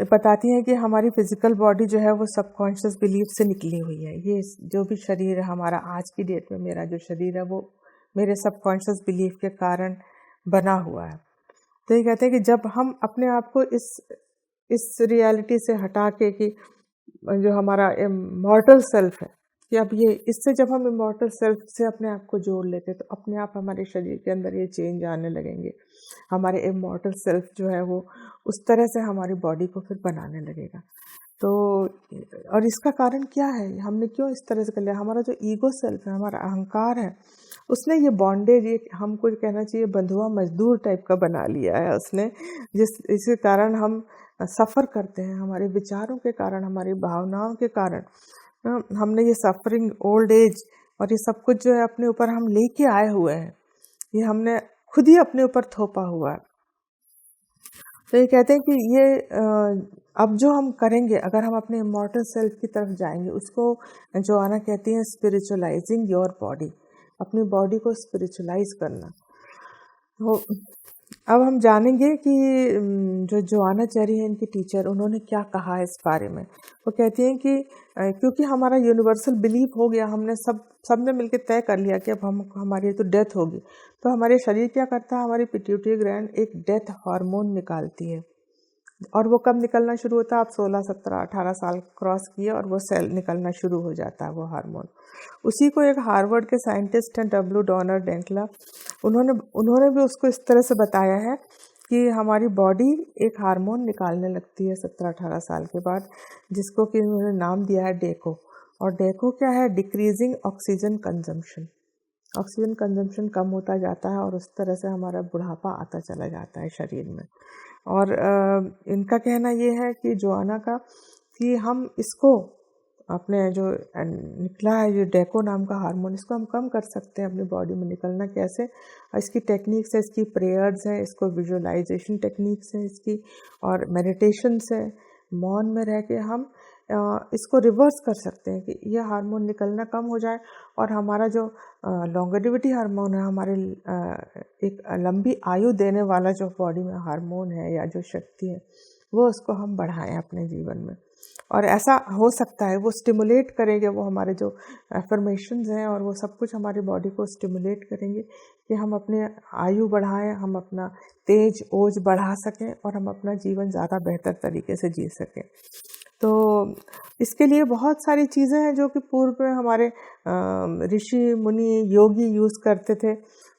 बताती हैं कि हमारी फिजिकल बॉडी जो है वो सबकॉन्शियस बिलीफ से निकली हुई है। ये जो भी शरीर है हमारा आज की डेट में, मेरा जो शरीर है वो मेरे सबकॉन्शियस बिलीफ के कारण बना हुआ है। तो ये कहते हैं कि जब हम अपने आप को इस रियलिटी से हटा के, कि जो हमारा मॉर्टल सेल्फ है, कि अब ये इससे जब हम इमॉर्टल सेल्फ से अपने आप को जोड़ लेते हैं तो अपने आप हमारे शरीर के अंदर ये चेंज आने लगेंगे। हमारे इमॉर्टल सेल्फ जो है वो उस तरह से हमारी बॉडी को फिर बनाने लगेगा। तो और इसका कारण क्या है, हमने क्यों इस तरह से कर लिया? हमारा जो ईगो सेल्फ है, हमारा अहंकार है, उसने ये बॉन्डेज, ये हमको कहना चाहिए बंधुआ मजदूर टाइप का बना लिया है उसने, इसके कारण हम सफ़र करते हैं। हमारे विचारों के कारण, हमारी भावनाओं के कारण हमने ये सफरिंग, ओल्ड एज और ये सब कुछ जो है अपने ऊपर हम लेके आए हुए हैं। ये हमने खुद ही अपने ऊपर थोपा हुआ है। तो ये कहते हैं कि ये अब जो हम करेंगे, अगर हम अपने इमॉर्टल सेल्फ की तरफ जाएंगे, उसको जोआना कहती है स्पिरिचुअलाइजिंग योर बॉडी, अपनी बॉडी को स्पिरिचुअलाइज करना। तो अब हम जानेंगे कि जो जोआना चेरी है, इनकी टीचर, उन्होंने क्या कहा है इस बारे में। वो कहती हैं कि क्योंकि हमारा यूनिवर्सल बिलीफ हो गया, हमने सबने मिलकर तय कर लिया कि अब हमारी तो डेथ होगी, तो हमारे शरीर क्या करता है, हमारी पिट्यूटरी ग्लैंड एक डेथ हार्मोन निकालती है। और वो कब निकलना शुरू होता है? आप 16, 17, 18 साल क्रॉस किए और वो सेल निकलना शुरू हो जाता है, वो हार्मोन। उसी को एक हार्वर्ड के साइंटिस्ट हैं W. डॉनर डेंकला, उन्होंने भी उसको इस तरह से बताया है कि हमारी बॉडी एक हार्मोन निकालने लगती है 17-18 साल के बाद, जिसको कि उन्होंने नाम दिया है डेको। और डेको क्या है? Decreasing oxygen consumption. Oxygen consumption कम होता जाता है और उस तरह से हमारा बुढ़ापा आता चला जाता है शरीर में। और इनका कहना ये है कि जोआना का, कि हम इसको अपने जो निकला है ये डेको नाम का हार्मोन, इसको हम कम कर सकते हैं अपनी बॉडी में। निकलना कैसे? इसकी टेक्निक्स है, इसकी प्रेयर्स है, इसको विजुअलाइजेशन टेक्निक्स है इसकी, और मेडिटेशन से, मौन में रह के हम इसको रिवर्स कर सकते हैं कि यह हार्मोन निकलना कम हो जाए और हमारा जो लॉन्गेविटी हार्मोन है, हमारे एक लंबी आयु देने वाला जो बॉडी में हार्मोन है या जो शक्ति है, वो उसको हम बढ़ाएं अपने जीवन में। और ऐसा हो सकता है, वो स्टिमुलेट करेंगे, वो हमारे जो एफर्मेशंस हैं और वो सब कुछ हमारी बॉडी को स्टिमुलेट करेंगे कि हम अपने आयु बढ़ाएं, हम अपना तेज ओज बढ़ा सकें और हम अपना जीवन ज़्यादा बेहतर तरीके से जी सकें। तो इसके लिए बहुत सारी चीज़ें हैं जो कि पूर्व में हमारे ऋषि मुनि योगी यूज़ करते थे।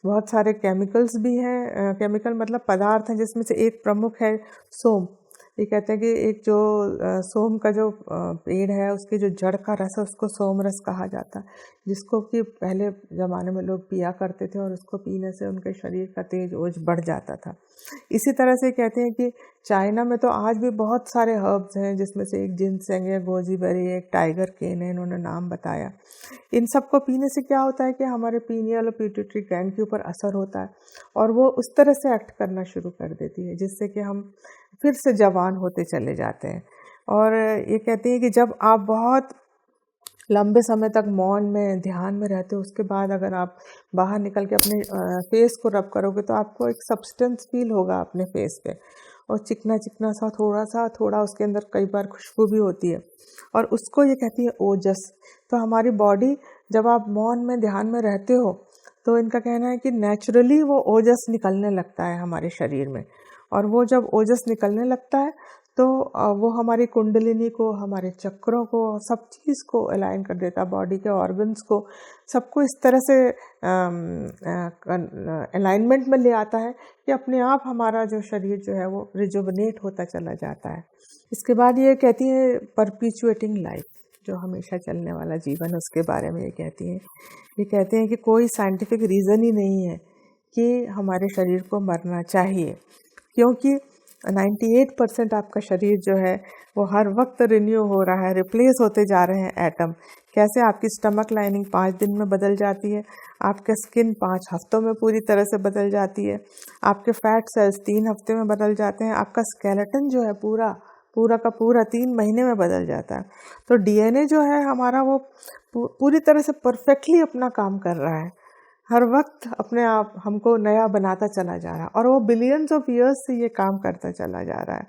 बहुत सारे केमिकल्स भी हैं, केमिकल मतलब पदार्थ हैं, जिसमें से एक प्रमुख है सोम। ये कहते हैं कि एक जो सोम का जो पेड़ है, उसके जो जड़ का रस है उसको सोम रस कहा जाता है, जिसको कि पहले ज़माने में लोग पिया करते थे और उसको पीने से उनके शरीर का तेज ओज बढ़ जाता था। इसी तरह से कहते हैं कि चाइना में तो आज भी बहुत सारे हर्ब्स हैं, जिसमें से एक जिनसेंग है, गोजीबेरी है, एक टाइगर केन है, इन्होंने नाम बताया। इन सब को पीने से क्या होता है कि हमारे पीनियल और पिट्यूटरी ग्लैंड के ऊपर असर होता है और वो उस तरह से एक्ट करना शुरू कर देती है, जिससे कि हम फिर से जवान होते चले जाते हैं। और ये कहते हैं कि जब आप बहुत लंबे समय तक मौन में, ध्यान में रहते हो, उसके बाद अगर आप बाहर निकल के अपने फेस को रब करोगे तो आपको एक सब्सटेंस फील होगा अपने फेस पे, और चिकना चिकना सा, थोड़ा उसके अंदर कई बार खुशबू भी होती है, और उसको ये कहती है ओजस। तो हमारी बॉडी, जब आप मौन में, ध्यान में रहते हो, तो इनका कहना है कि नेचुरली वो ओजस निकलने लगता है हमारे शरीर में, और वो जब ओजस निकलने लगता है तो वो हमारी कुंडलिनी को, हमारे चक्रों को, सब चीज़ को अलाइन कर देता है, बॉडी के ऑर्गन्स को, सबको इस तरह से अलाइनमेंट में ले आता है कि अपने आप हमारा जो शरीर जो है वो रिजुवनेट होता चला जाता है। इसके बाद ये कहती है परपिचुएटिंग लाइफ, जो हमेशा चलने वाला जीवन, उसके बारे में ये कहती हैं। ये कहते हैं कि कोई साइंटिफिक रीज़न ही नहीं है कि हमारे शरीर को मरना चाहिए, क्योंकि 98% आपका शरीर जो है वो हर वक्त रिन्यू हो रहा है, रिप्लेस होते जा रहे हैं एटम। कैसे आपकी स्टमक लाइनिंग 5 दिन में बदल जाती है, आपके स्किन 5 हफ्तों में पूरी तरह से बदल जाती है, आपके फैट सेल्स 3 हफ्ते में बदल जाते हैं, आपका स्केलेटन जो है पूरा का पूरा 3 महीने में बदल जाता है। तो डीएनए जो है हमारा, वो पूरी तरह से परफेक्टली अपना काम कर रहा है, हर वक्त अपने आप हमको नया बनाता चला जा रहा है, और वो बिलियंस ऑफ ईयर्स से ये काम करता चला जा रहा है।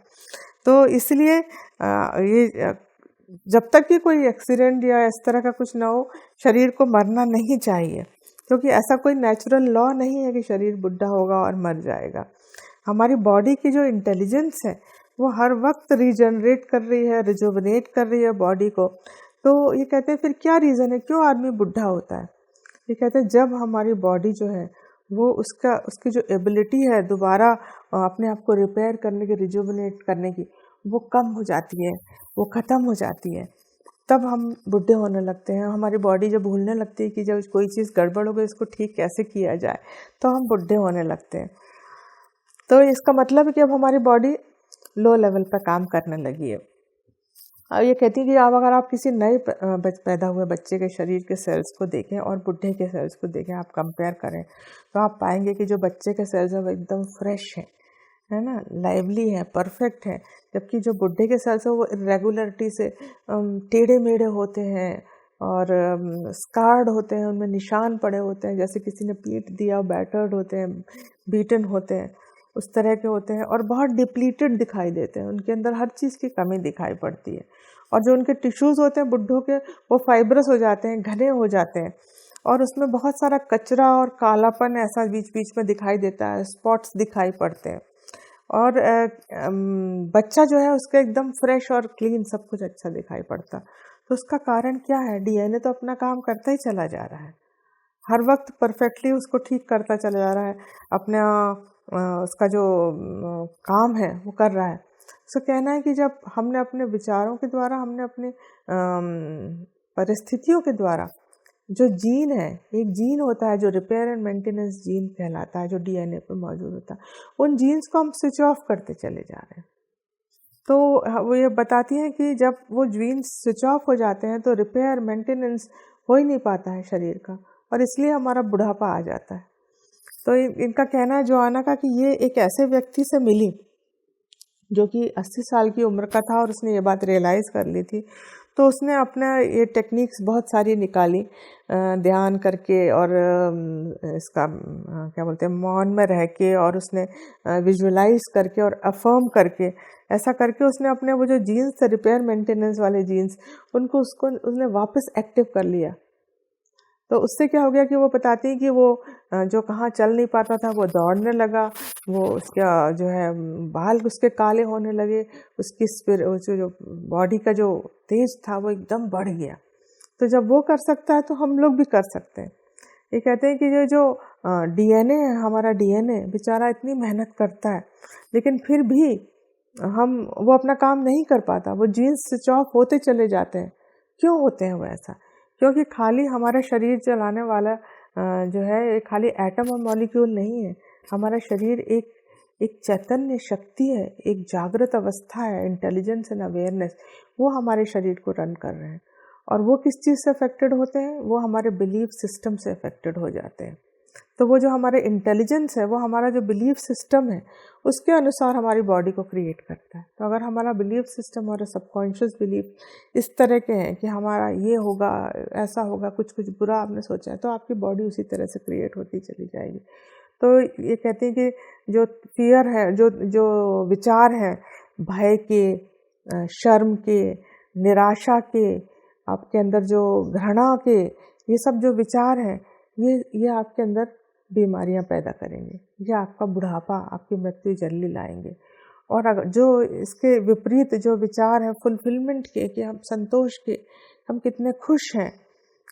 तो इसलिए ये जब तक कि कोई एक्सीडेंट या इस तरह का कुछ ना हो, शरीर को मरना नहीं चाहिए, क्योंकि ऐसा कोई नेचुरल लॉ नहीं है कि शरीर बुढ़ा होगा और मर जाएगा। हमारी बॉडी की जो इंटेलिजेंस है वो हर वक्त रीजनरेट कर रही है, रिजुवनेट कर रही है बॉडी को, तो ये कहते हैं फिर क्या रीज़न है, क्यों आदमी बुढ़ा होता है? ये कहते हैं जब हमारी बॉडी जो है वो उसकी जो एबिलिटी है दोबारा अपने आप को रिपेयर करने की, रिजुविनेट करने की, वो कम हो जाती है, वो ख़त्म हो जाती है, तब हम बुढ़े होने लगते हैं। हमारी बॉडी जब भूलने लगती है कि जब कोई चीज़ गड़बड़ हो गई इसको ठीक कैसे किया जाए, तो हम बुढ़े होने लगते हैं। तो इसका मतलब है कि अब हमारी बॉडी लो लेवल पर काम करने लगी है। अब ये कहती है कि अब अगर आप किसी नए पैदा हुए बच्चे के शरीर के सेल्स को देखें और बुढ़े के सेल्स को देखें, आप कंपेयर करें, तो आप पाएंगे कि जो बच्चे के सेल्स हैं वो एकदम फ्रेश है ना, लाइवली है, परफेक्ट है, जबकि जो बुढ़े के सेल्स हैं वो इरेगुलरिटी से टेढ़े मेढ़े होते हैं और स्कार्ड होते हैं, उनमें निशान पड़े होते हैं, जैसे किसी ने पीट दिया, बैटर्ड होते हैं, बीटन होते हैं, उस तरह के होते हैं, और बहुत डिप्लीटेड दिखाई देते हैं, उनके अंदर हर चीज़ की कमी दिखाई पड़ती है। और जो उनके टिश्यूज़ होते हैं बुड्ढों के, वो फाइब्रस हो जाते हैं, घने हो जाते हैं, और उसमें बहुत सारा कचरा और कालापन ऐसा बीच बीच में दिखाई देता है, स्पॉट्स दिखाई पड़ते हैं। और बच्चा जो है उसका एकदम फ्रेश और क्लीन, सब कुछ अच्छा दिखाई पड़ता। तो उसका कारण क्या है? डीएनए तो अपना काम करता ही चला जा रहा है, हर वक्त परफेक्टली उसको ठीक करता चला जा रहा है, अपना उसका जो काम है वो कर रहा है। उसका कहना है कि जब हमने अपने विचारों के द्वारा, हमने अपने परिस्थितियों के द्वारा, जो जीन है, एक जीन होता है जो रिपेयर एंड मेंटेनेंस जीन कहलाता है, जो डीएनए पे मौजूद होता है, उन जीन्स को हम स्विच ऑफ करते चले जा रहे हैं। तो वो ये बताती हैं कि जब वो जीन्स स्विच ऑफ हो जाते हैं तो रिपेयर मेंटेनेंस हो ही नहीं पाता है शरीर का, और इसलिए हमारा बुढ़ापा आ जाता है। तो इनका कहना है जोआना का कि ये एक ऐसे व्यक्ति से मिली जो कि 80 साल की उम्र का था और उसने ये बात रियलाइज़ कर ली थी। तो उसने अपना ये टेक्निक्स बहुत सारी निकाली, ध्यान करके और इसका क्या बोलते हैं, मौन में रह के, और उसने विजुअलाइज करके और अफर्म करके, ऐसा करके उसने अपने वो जो जीन्स थे, रिपेयर मेंटेनेंस वाले जीन्स, उसने वापस एक्टिव कर लिया। तो उससे क्या हो गया कि वो बताती है कि वो जो कहाँ चल नहीं पाता था वो दौड़ने लगा, वो उसका जो है बाल उसके काले होने लगे, उसकी जो बॉडी का जो तेज था वो एकदम बढ़ गया। तो जब वो कर सकता है तो हम लोग भी कर सकते हैं। ये कहते हैं कि ये जो डीएनए है, हमारा डीएनए बेचारा इतनी मेहनत करता है, लेकिन फिर भी वो अपना काम नहीं कर पाता, वो जीन्स स्विच ऑफ होते चले जाते हैं। क्यों होते हैं वो ऐसा? क्योंकि खाली हमारा शरीर चलाने वाला जो है, ये खाली एटम और मॉलिक्यूल नहीं है। हमारा शरीर एक चैतन्य शक्ति है, एक जागृत अवस्था है, इंटेलिजेंस एंड अवेयरनेस, वो हमारे शरीर को रन कर रहे हैं। और वो किस चीज़ से अफेक्टेड होते हैं? वो हमारे बिलीफ सिस्टम से अफेक्टेड हो जाते हैं। तो वो जो हमारे इंटेलिजेंस है, वो हमारा जो बिलीफ सिस्टम है, उसके अनुसार हमारी बॉडी को क्रिएट करता है। तो अगर हमारा बिलीफ सिस्टम और सबकॉन्शियस बिलीफ इस तरह के हैं कि हमारा ये होगा, ऐसा होगा, कुछ कुछ बुरा आपने सोचा है, तो आपकी बॉडी उसी तरह से क्रिएट होती चली जाएगी। तो ये कहते हैं कि जो फियर है, जो विचार हैं भय के, शर्म के, निराशा के, आपके अंदर जो घृणा के, ये सब जो विचार हैं, ये आपके अंदर बीमारियां पैदा करेंगे, ये आपका बुढ़ापा, आपकी मृत्यु जल्दी लाएंगे। और अगर जो इसके विपरीत जो विचार हैं फुलफिलमेंट के, कि हम संतोष के, हम कितने खुश हैं,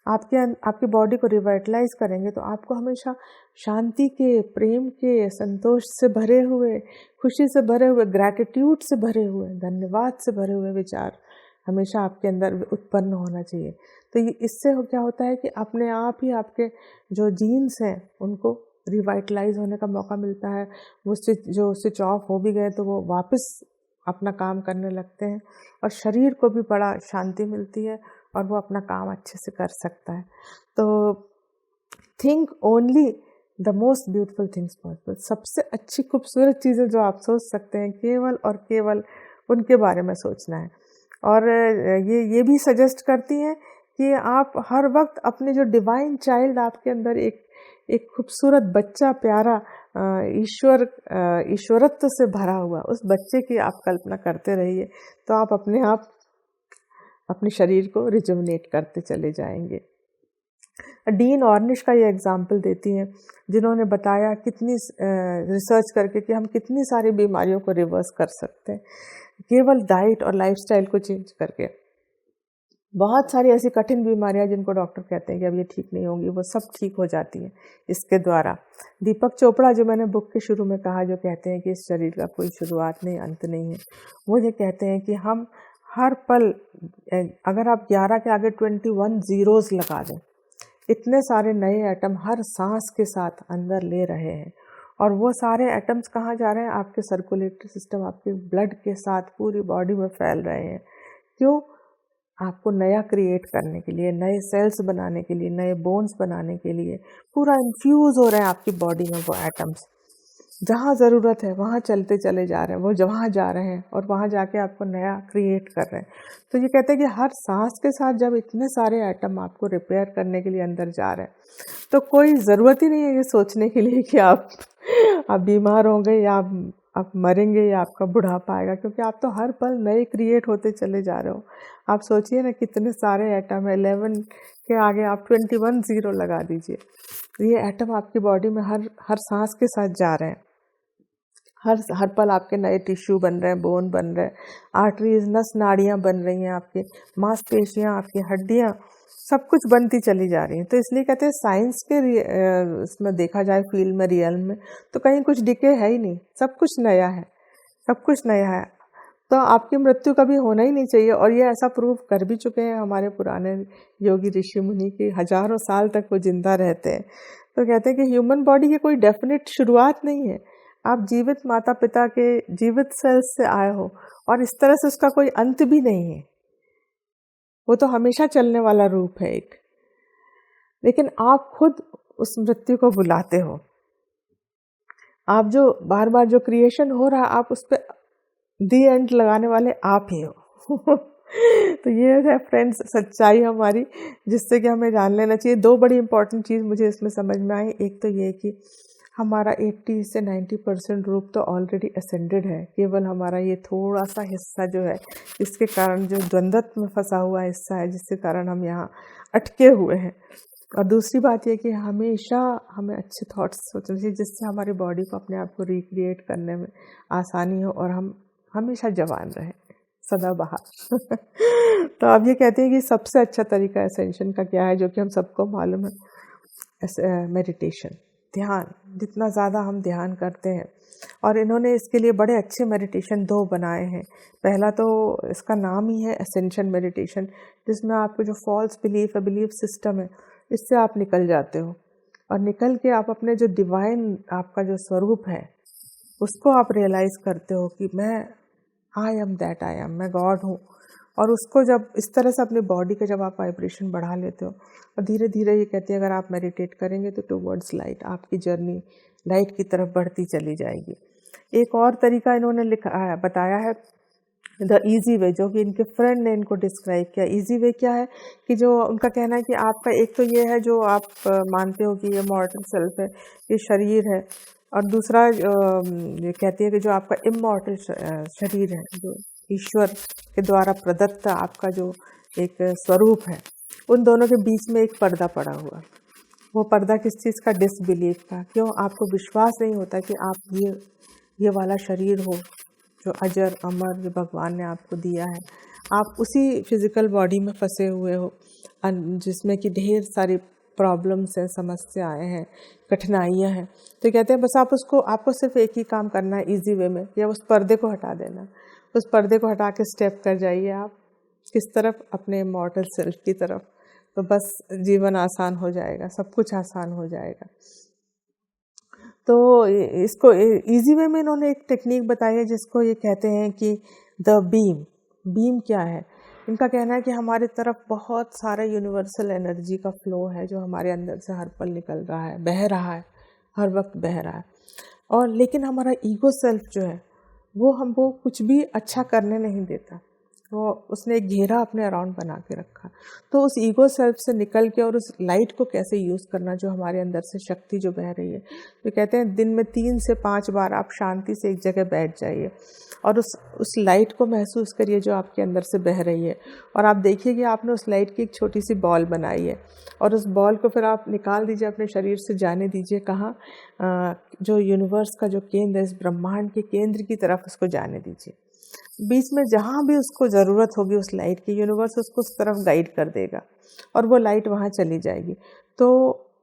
आपकी बॉडी को रिवाइटलाइज करेंगे, तो आपको हमेशा शांति के, प्रेम के, संतोष से भरे हुए, खुशी से भरे हुए, ग्रैटिट्यूड से भरे हुए, धन्यवाद से भरे हुए विचार हमेशा आपके अंदर उत्पन्न होना चाहिए। तो इससे क्या होता है कि अपने आप ही आपके जो जीन्स हैं उनको रिवाइटलाइज होने का मौका मिलता है। वो स्विच ऑफ हो भी गए तो वो वापस अपना काम करने लगते हैं, और शरीर को भी बड़ा शांति मिलती है और वो अपना काम अच्छे से कर सकता है। तो think only the most beautiful things possible, सबसे अच्छी खूबसूरत चीज़ें जो आप सोच सकते हैं, केवल और केवल उनके बारे में सोचना है। और ये भी सजेस्ट करती हैं कि आप हर वक्त अपने जो डिवाइन चाइल्ड आपके अंदर एक खूबसूरत बच्चा, प्यारा ईश्वरत्व से भरा हुआ उस बच्चे की आप कल्पना करते रहिए, तो आप अपने आप अपने शरीर को रिजुविनेट करते चले जाएंगे। डीन ऑर्निश का ये एग्जाम्पल देती हैं, जिन्होंने बताया कितनी रिसर्च करके कि हम कितनी सारी बीमारियों को रिवर्स कर सकते हैं केवल डाइट और लाइफस्टाइल को चेंज करके। बहुत सारी ऐसी कठिन बीमारियां जिनको डॉक्टर कहते हैं कि अब ये ठीक नहीं होंगी, वो सब ठीक हो जाती हैं इसके द्वारा। दीपक चोपड़ा, जो मैंने बुक के शुरू में कहा, जो कहते हैं कि इस शरीर का कोई शुरुआत नहीं अंत नहीं है, वो ये कहते हैं कि हम हर पल, अगर आप 11 के आगे 21 जीरोस लगा दें, इतने सारे नए एटम हर सांस के साथ अंदर ले रहे हैं। और वो सारे एटम्स कहाँ जा रहे हैं? आपके सर्कुलेटरी सिस्टम, आपके ब्लड के साथ पूरी बॉडी में फैल रहे हैं। क्यों? आपको नया क्रिएट करने के लिए, नए सेल्स बनाने के लिए, नए बोन्स बनाने के लिए पूरा इन्फ्यूज़ हो रहे हैं आपकी बॉडी में वो एटम्स। जहाँ ज़रूरत है वहाँ चलते चले जा रहे हैं, वो जहाँ जा रहे हैं और वहाँ जाके आपको नया क्रिएट कर रहे हैं। तो ये कहते हैं कि हर सांस के साथ जब इतने सारे एटम आपको रिपेयर करने के लिए अंदर जा रहे हैं, तो कोई ज़रूरत ही नहीं है ये सोचने के लिए कि आप बीमार होंगे या आप मरेंगे या आपका बुढ़ापा आएगा, क्योंकि आप तो हर पल नए क्रिएट होते चले जा रहे हो। आप सोचिए ना, कितने सारे एटम है, 11 के आगे आप 21 जीरो लगा दीजिए। ये एटम आपकी बॉडी में हर सांस के साथ जा रहे हैं। हर पल आपके नए टिश्यू बन रहे हैं, बोन बन रहे हैं, आर्टरीज, नस नाड़ियाँ बन रही हैं, आपकी मांसपेशियाँ, आपकी हड्डियाँ, सब कुछ बनती चली जा रही हैं। तो इसलिए कहते हैं साइंस के इसमें देखा जाए, फील्ड में, रियल में, तो कहीं कुछ डिके है ही नहीं, सब कुछ नया है, सब कुछ नया है। तो आपकी मृत्यु कभी होना ही नहीं चाहिए। और ये ऐसा प्रूव कर भी चुके हैं हमारे पुराने योगी ऋषि मुनि की, हजारों साल तक वो जिंदा रहते हैं। तो कहते हैं कि ह्यूमन बॉडी की कोई डेफिनेट शुरुआत नहीं है। आप जीवित माता पिता के जीवित सेल्स से आए हो, और इस तरह से उसका कोई अंत भी नहीं है, वो तो हमेशा चलने वाला रूप है एक। लेकिन आप खुद उस मृत्यु को बुलाते हो। आप जो बार बार जो क्रिएशन हो रहा है, आप उस पर दी एंड लगाने वाले आप ही हो। तो ये है फ्रेंड्स सच्चाई हमारी, जिससे कि हमें जान लेना चाहिए। दो बड़ी इंपॉर्टेंट चीज़ मुझे इसमें समझ में आई। एक तो ये कि हमारा 80 से 90% रूप तो ऑलरेडी असेंडेड है, केवल हमारा ये थोड़ा सा हिस्सा जो है, इसके कारण जो द्वंद्वत्व में फंसा हुआ हिस्सा है, जिसके कारण हम यहाँ अटके हुए हैं। और दूसरी बात यह कि हमेशा हमें अच्छे थॉट्स सोचने चाहिए, जिससे हमारी बॉडी को अपने आप को रिक्रिएट करने में आसानी हो और हम हमेशा जवान रहें, सदाबहार। तो अब ये कहते हैं कि सबसे अच्छा तरीका एसेंशन का क्या है, जो कि हम सबको मालूम है, मेडिटेशन, ध्यान। जितना ज़्यादा हम ध्यान करते हैं, और इन्होंने इसके लिए बड़े अच्छे मेडिटेशन 2 बनाए हैं। पहला तो इसका नाम ही है एसेंशन मेडिटेशन, जिसमें आपको जो फॉल्स बिलीफ है, बिलीफ सिस्टम है, इससे आप निकल जाते हो, और निकल के आप अपने जो डिवाइन, आपका जो स्वरूप है, उसको आप रियलाइज़ करते हो कि मैं I am that I am, मैं गॉड हूँ। और उसको जब इस तरह से अपनी बॉडी का जब आप वाइब्रेशन बढ़ा लेते हो, और धीरे धीरे ये कहते हैं अगर आप मेडिटेट करेंगे तो टुवर्ड्स लाइट, आपकी जर्नी लाइट की तरफ बढ़ती चली जाएगी। एक और तरीका इन्होंने बताया है, द ईजी वे, जो कि इनके फ्रेंड ने इनको डिस्क्राइब किया। ईजी वे क्या है कि जो उनका कहना है कि आपका एक तो ये है जो आप मानते हो कि ये मॉर्टल सेल्फ है, ये शरीर है, और दूसरा ये कहती है कि जो आपका इमॉर्टल शरीर है, जो ईश्वर के द्वारा प्रदत्त आपका जो एक स्वरूप है, उन दोनों के बीच में एक पर्दा पड़ा हुआ है। वो पर्दा किस चीज़ का? डिसबिलीफ का। क्यों? आपको विश्वास नहीं होता कि आप ये वाला शरीर हो जो अजर अमर, जो भगवान ने आपको दिया है। आप उसी फिजिकल बॉडी में फंसे हुए हो, जिसमें कि ढेर सारी प्रॉब्लम्स हैं, समस्याएं हैं, कठिनाइयां हैं। तो कहते हैं बस आपको सिर्फ एक ही काम करना है इजी वे में, या उस पर्दे को हटा देना। उस पर्दे को हटा के स्टेप कर जाइए आप किस तरफ? अपने मॉर्टल सेल्फ की तरफ। तो बस जीवन आसान हो जाएगा, सब कुछ आसान हो जाएगा। तो इसको इजी वे में इन्होंने एक टेक्निक बताई है, जिसको ये कहते हैं कि द बीम। बीम क्या है? इनका कहना है कि हमारी तरफ बहुत सारा यूनिवर्सल एनर्जी का फ्लो है, जो हमारे अंदर से हर पल निकल रहा है, बह रहा है, हर वक्त बह रहा है। और लेकिन हमारा ईगो सेल्फ जो है, वो हमको कुछ भी अच्छा करने नहीं देता। वो उसने एक घेरा अपने अराउंड बना के रखा। तो उस ईगो सेल्फ से निकल के और उस लाइट को कैसे यूज़ करना, जो हमारे अंदर से शक्ति जो बह रही है। तो कहते हैं दिन में 3 से 5 बार आप शांति से एक जगह बैठ जाइए और उस लाइट को महसूस करिए जो आपके अंदर से बह रही है। और आप देखिए कि आपने उस लाइट की एक छोटी सी बॉल बनाई है, और उस बॉल को फिर आप निकाल दीजिए, अपने शरीर से जाने दीजिए। कहाँ? जो यूनिवर्स का जो केंद्र है, इस ब्रह्मांड के केंद्र की तरफ उसको जाने दीजिए। बीच में जहाँ भी उसको ज़रूरत होगी उस लाइट की, यूनिवर्स उसको उस तरफ गाइड कर देगा और वो लाइट वहाँ चली जाएगी। तो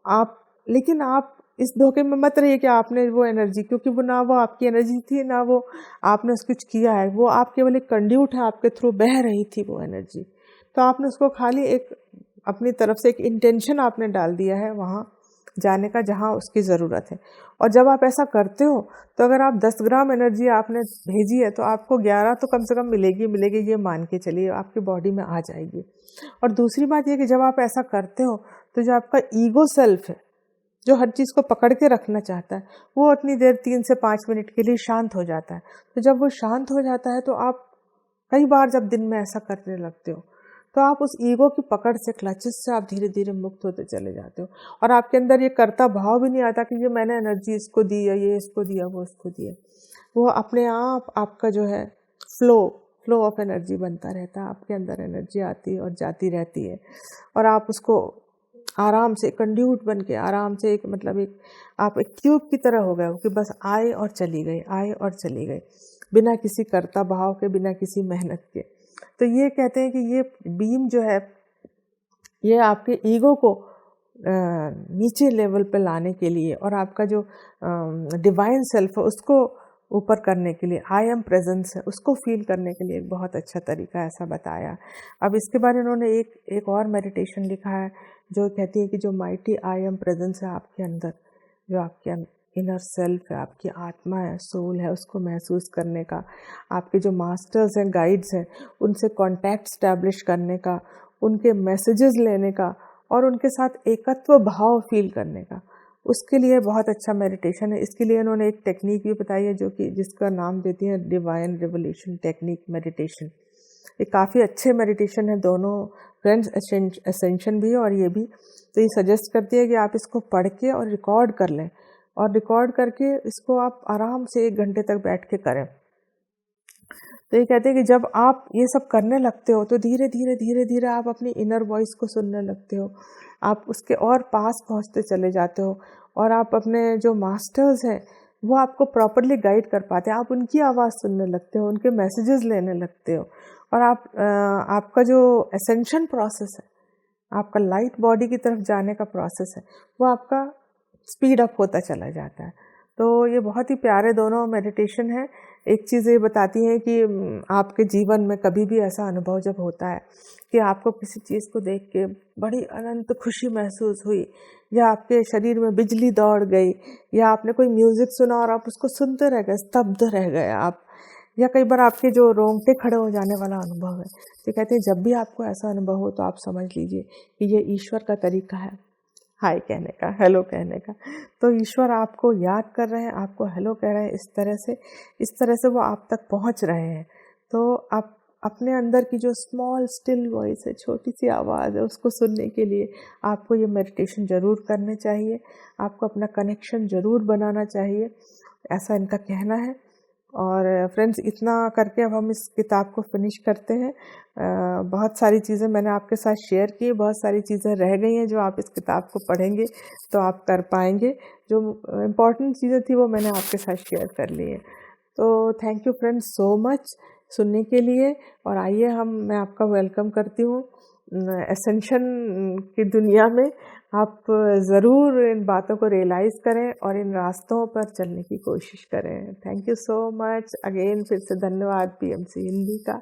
आप, लेकिन आप इस धोखे में मत रहिए कि आपने वो एनर्जी, क्योंकि वो ना वो आपकी एनर्जी थी, ना वो आपने उसको कुछ किया है, वो आप केवल एक कंड्यूट है, आपके थ्रू बह रही थी वो एनर्जी। तो आपने उसको खाली एक अपनी तरफ से एक इंटेंशन आपने डाल दिया है वहाँ जाने का जहाँ उसकी ज़रूरत है। और जब आप ऐसा करते हो तो अगर आप 10 ग्राम एनर्जी आपने भेजी है तो आपको 11 तो कम से कम मिलेगी, ये मान के चलिए आपकी बॉडी में आ जाएगी। और दूसरी बात ये कि जब आप ऐसा करते हो तो जो आपका ईगो सेल्फ है, जो हर चीज़ को पकड़ के रखना चाहता है, वो उतनी देर 3 से 5 मिनट के लिए शांत हो जाता है। तो जब वो शांत हो जाता है तो आप कई बार जब दिन में ऐसा करने लगते हो तो आप उस ईगो की पकड़ से, क्लचेस से आप धीरे धीरे मुक्त होते चले जाते हो और आपके अंदर ये कर्ता भाव भी नहीं आता कि ये मैंने एनर्जी इसको दी या ये इसको दिया, वो इसको दिया। वो अपने आप आपका जो है फ्लो ऑफ एनर्जी बनता रहता है, आपके अंदर एनर्जी आती है और जाती रहती है और आप उसको आराम से कंड्यूट बन के आराम से एक मतलब एक आप एक ट्यूब की तरह हो गए हो कि बस आए और चली गई, आए और चली गई, बिना किसी कर्ता भाव के, बिना किसी मेहनत के। तो ये कहते हैं कि ये बीम जो है ये आपके ईगो को नीचे लेवल पे लाने के लिए और आपका जो डिवाइन सेल्फ है उसको ऊपर करने के लिए, आई एम प्रेजेंस है उसको फील करने के लिए एक बहुत अच्छा तरीका ऐसा बताया। अब इसके बारे में उन्होंने एक और मेडिटेशन लिखा है जो कहती है कि जो माइटी आई एम प्रेजेंस है आपके अंदर, जो आपके इनर सेल्फ है, आपकी आत्मा है, सोल है, उसको महसूस करने का, आपके जो मास्टर्स हैं, गाइड्स हैं, उनसे कांटेक्ट स्टैब्लिश करने का, उनके मैसेजेस लेने का और उनके साथ एकत्व भाव फील करने का, उसके लिए बहुत अच्छा मेडिटेशन है। इसके लिए उन्होंने एक टेक्निक भी बताई है जो कि जिसका नाम देती है डिवाइन रिवोल्यूशन टेक्निक मेडिटेशन। ये काफ़ी अच्छे मेडिटेशन है, दोनों फ्रेंड्स, असेंशन भी और ये भी। तो ये सजेस्ट करती है कि आप इसको पढ़ के और रिकॉर्ड कर लें और रिकॉर्ड करके इसको आप आराम से 1 घंटे तक बैठ के करें। तो ये कहते हैं कि जब आप ये सब करने लगते हो तो धीरे धीरे आप अपनी इनर वॉइस को सुनने लगते हो, आप उसके और पास पहुंचते चले जाते हो और आप अपने जो मास्टर्स हैं वो आपको प्रॉपरली गाइड कर पाते हैं, आप उनकी आवाज़ सुनने लगते हो, उनके मैसेजेस लेने लगते हो और आपका जो एसेंशन प्रोसेस है, आपका लाइट बॉडी की तरफ जाने का प्रोसेस है, वो आपका स्पीड अप होता चला जाता है। तो ये बहुत ही प्यारे दोनों मेडिटेशन है। एक चीज़ ये बताती है कि आपके जीवन में कभी भी ऐसा अनुभव जब होता है कि आपको किसी चीज़ को देख के बड़ी अनंत खुशी महसूस हुई या आपके शरीर में बिजली दौड़ गई या आपने कोई म्यूज़िक सुना और आप उसको सुनते रह गए, स्तब्ध रह गए आप, या कई बार आपके जो रोंगटे खड़े हो जाने वाला अनुभव है, तो कहते हैं जब भी आपको ऐसा अनुभव हो तो आप समझ लीजिए कि ये ईश्वर का तरीका है हाय कहने का, हेलो कहने का। तो ईश्वर आपको याद कर रहे हैं, आपको हेलो कह रहे हैं, इस तरह से वो आप तक पहुंच रहे हैं। तो आप अपने अंदर की जो स्मॉल स्टिल वॉइस है, छोटी सी आवाज़ है, उसको सुनने के लिए आपको ये मेडिटेशन ज़रूर करने चाहिए, आपको अपना कनेक्शन ज़रूर बनाना चाहिए, ऐसा इनका कहना है। और फ्रेंड्स, इतना करके अब हम इस किताब को फिनिश करते हैं। बहुत सारी चीज़ें मैंने आपके साथ शेयर की, बहुत सारी चीज़ें रह गई हैं जो आप इस किताब को पढ़ेंगे तो आप कर पाएंगे। जो इम्पॉर्टेंट चीज़ें थी वो मैंने आपके साथ शेयर कर ली है। तो thank you friends so much सुनने के लिए। और आइए मैं आपका वेलकम करती हूँ एसेंशन की दुनिया में। आप ज़रूर इन बातों को रियलाइज़ करें और इन रास्तों पर चलने की कोशिश करें। Thank you so much again, फिर से धन्यवाद पीएमसी हिंदी का।